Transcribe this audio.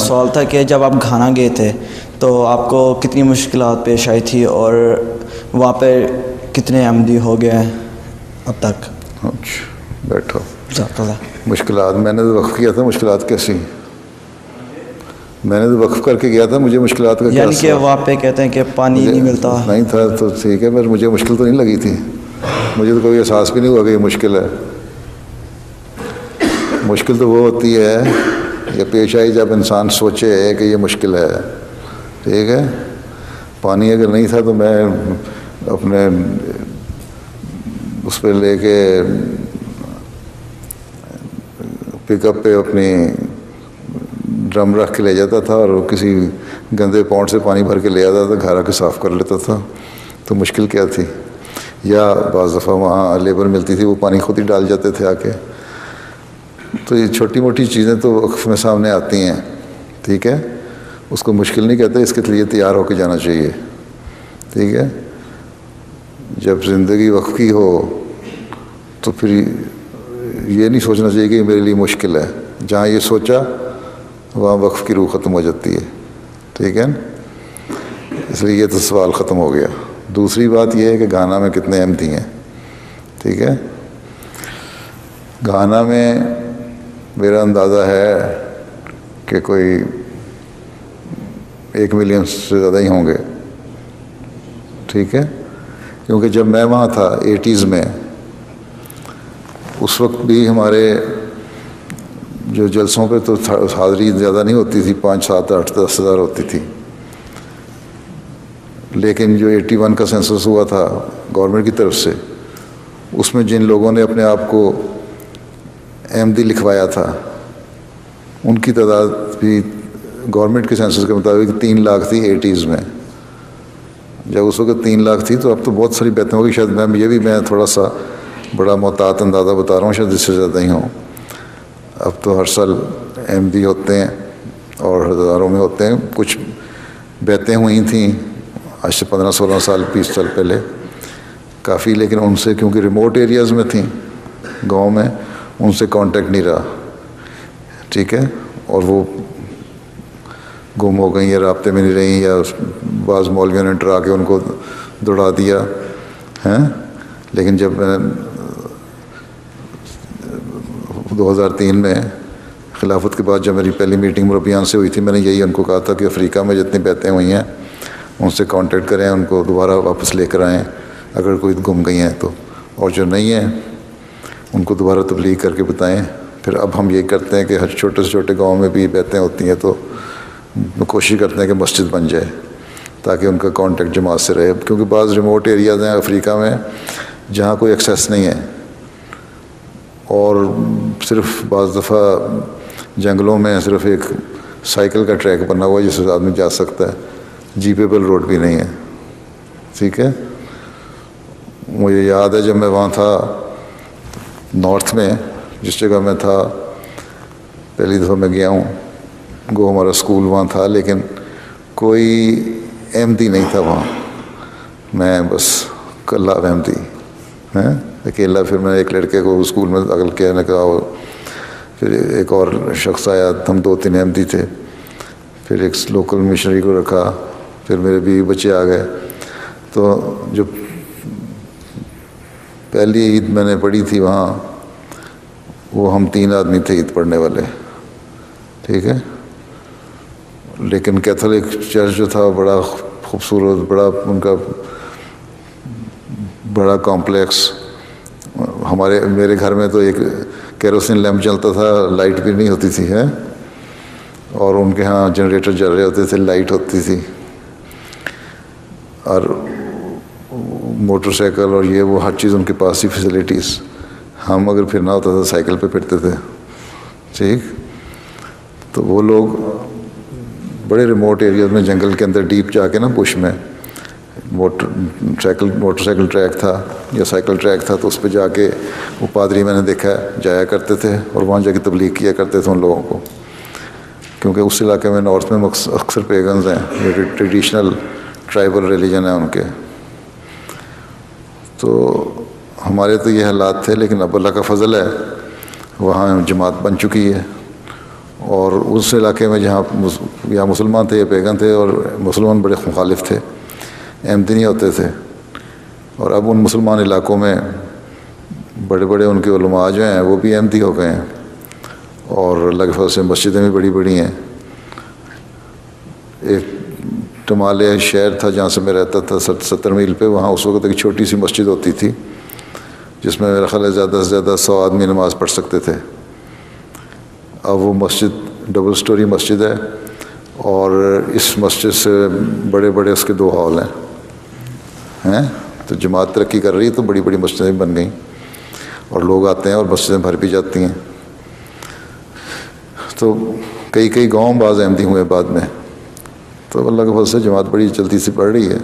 सवाल था कि जब आप घाना गए थे तो आपको कितनी मुश्किलात पेश आई थी और वहाँ पे कितने अहमदी हो गए हैं अब तक? अच्छा बैठो। ज़ाकल्लाह। मुश्किलात मैंने तो वक्फ़ किया था, मुश्किलात कैसी? मैंने तो वक्फ़ करके गया था, मुझे मुश्किलात का क्या? यानी कि वहाँ पे कहते हैं कि पानी नहीं मिलता। नहीं था तो ठीक है, पर मुझे मुश्किल तो नहीं लगी थी। मुझे तो कोई एहसास भी नहीं हुआ कि ये मुश्किल है। मुश्किल तो वो होती है ये पेश आई जब इंसान सोचे कि ये मुश्किल है। ठीक है, पानी अगर नहीं था तो मैं अपने उस पर लेके पिकअप पे अपनी ड्रम रख के ले जाता था और किसी गंदे पॉन्ड से पानी भर के ले आता था, घर आके साफ़ कर लेता था। तो मुश्किल क्या थी? या बाज़ दफ़ा वहाँ लेबर मिलती थी, वो पानी खुद ही डाल जाते थे आके। तो ये छोटी मोटी चीज़ें तो वक्फ़ में सामने आती हैं। ठीक है, उसको मुश्किल नहीं कहते, इसके लिए तैयार होकर जाना चाहिए। ठीक है, जब ज़िंदगी वक्फ़ की हो तो फिर ये नहीं सोचना चाहिए कि मेरे लिए मुश्किल है। जहाँ ये सोचा वहाँ वक्फ़ की रूह ख़त्म हो जाती है। ठीक है, इसलिए ये तो सवाल ख़त्म हो गया। दूसरी बात यह है कि घाना में कितने अहमदी हैं। ठीक है, घाना में मेरा अंदाज़ा है कि कोई 1 मिलियन से ज़्यादा ही होंगे। ठीक है, क्योंकि जब मैं वहाँ था 80s में, उस वक्त भी हमारे जो जलसों पे तो हाज़री ज़्यादा नहीं होती थी, 5, 7, 8, 10 हज़ार होती थी। लेकिन जो 81 का सेंसस हुआ था गवर्नमेंट की तरफ से, उसमें जिन लोगों ने अपने आप को अहमदी लिखवाया था उनकी तादाद भी गवर्नमेंट के सेंसस के मुताबिक 3 लाख थी 80s में। जब उस वक्त 3 लाख थी तो अब तो बहुत सारी बेहतर होगी। शायद मैं थोड़ा सा बड़ा मोहतात अंदाज़ा बता रहा हूँ, शायद इससे ज़्यादा ही हूँ। अब तो हर साल अहमदी होते हैं और हज़ारों में होते हैं। कुछ बेहतें हुई थी आज से 15-16 साल 20 साल पहले काफ़ी, लेकिन उनसे क्योंकि रिमोट एरियाज़ में थी गांव में, उनसे कांटेक्ट नहीं रहा। ठीक है, और वो गुम हो गई या राब्ते में नहीं रही, या बाज़ मौलवियों ने डरा के उनको दौड़ा दिया हैं। लेकिन जब मैं 2003 में खिलाफत के बाद जब मेरी पहली मीटिंग मुरब्बियान से हुई थी, मैंने यही उनको कहा था कि अफ्रीका में जितनी बेहतें हुई हैं उनसे कांटेक्ट करें, उनको दोबारा वापस लेकर आएँ अगर कोई गुम गई हैं तो, और जो नहीं हैं उनको दोबारा तबलीग करके बताएं। फिर अब हम ये करते हैं कि हर छोटे से छोटे गांव में भी बेहतें होती हैं तो कोशिश करते हैं कि मस्जिद बन जाए ताकि उनका कांटेक्ट जमात से रहे। क्योंकि बाज़ रिमोट एरियाज़ हैं अफ्रीका में जहाँ कोई एक्सेस नहीं है, और सिर्फ बाज़ दफ़ा जंगलों में सिर्फ एक साइकिल का ट्रैक बना हुआ है जिससे आदमी जा सकता है, जीपेबल रोड भी नहीं है। ठीक है, मुझे याद है जब मैं वहाँ था नॉर्थ में, जिस जगह मैं था पहली दफ़ा मैं गया हूँ, गो हमारा स्कूल वहाँ था, लेकिन कोई अहमदी नहीं था वहाँ। मैं बस कल्ला अहमदी हैं अकेला। फिर मैंने एक लड़के को स्कूल में अगल किया, ने कहा, फिर एक और शख्स आया, हम 2-3 अहमदी थे। फिर एक लोकल मिशनरी को रखा, फिर मेरे बीवी बच्चे आ गए। तो जो पहली ईद मैंने पढ़ी थी वहाँ, वो हम 3 आदमी थे ईद पढ़ने वाले। ठीक है, लेकिन कैथोलिक चर्च जो था बड़ा खूबसूरत, बड़ा उनका बड़ा कॉम्प्लेक्स। मेरे घर में तो एक केरोसिन लैंप जलता था, लाइट भी नहीं होती थी है, और उनके यहाँ जनरेटर जल रहे होते थे, लाइट होती थी, और मोटरसाइकिल और ये वो हर चीज़ उनके पास ही फैसिलिटीज़। हम अगर फिरना होता था साइकिल पे फिरते थे। ठीक, तो वो लोग बड़े रिमोट एरियाज में जंगल के अंदर डीप जाके ना, बुश में मोटरसाइकिल ट्रैक था या साइकिल ट्रैक था, तो उस पर जाके वो पादरी मैंने देखा है जाया करते थे और वहाँ जाके तबलीग किया करते थे उन लोगों को। क्योंकि उस इलाके में नॉर्थ में अक्सर पेगन्स हैं, ये ट्रेडिशनल ट्राइबल रिलीजन है उनके। तो हमारे तो ये हालात थे, लेकिन अब अल्लाह का फ़ज़ल है वहाँ जमात बन चुकी है और उस इलाके में जहाँ या मुसलमान थे या पैगन थे, और मुसलमान बड़े मुखालिफ थे, अहमदी नहीं होते थे। और अब उन मुसलमान इलाकों में बड़े बड़े उनके उलमा जो हैं वो भी अहमदी हो गए हैं, और अल्लाह के फज़ल से मस्जिदें भी बड़ी बड़ी हैं। एक टमाले शहर था जहाँ से मैं रहता था 70 मील पे, वहाँ उस वक्त एक छोटी सी मस्जिद होती थी जिसमें मेरा ख्याल है ज़्यादा से ज़्यादा 100 आदमी नमाज़ पढ़ सकते थे। अब वो मस्जिद डबल स्टोरी मस्जिद है, और इस मस्जिद से बड़े बड़े उसके 2 हॉल हैं। तो जमात तरक्की कर रही है तो बड़ी बड़ी मस्जिदें बन गई, और लोग आते हैं और मस्जिदें भर भी जाती हैं। तो कई गाँव बाज़ अहमदी हुए बाद में, तो अल्लाह के फज़ल से जमात बड़ी जल्दी से बढ़ रही है।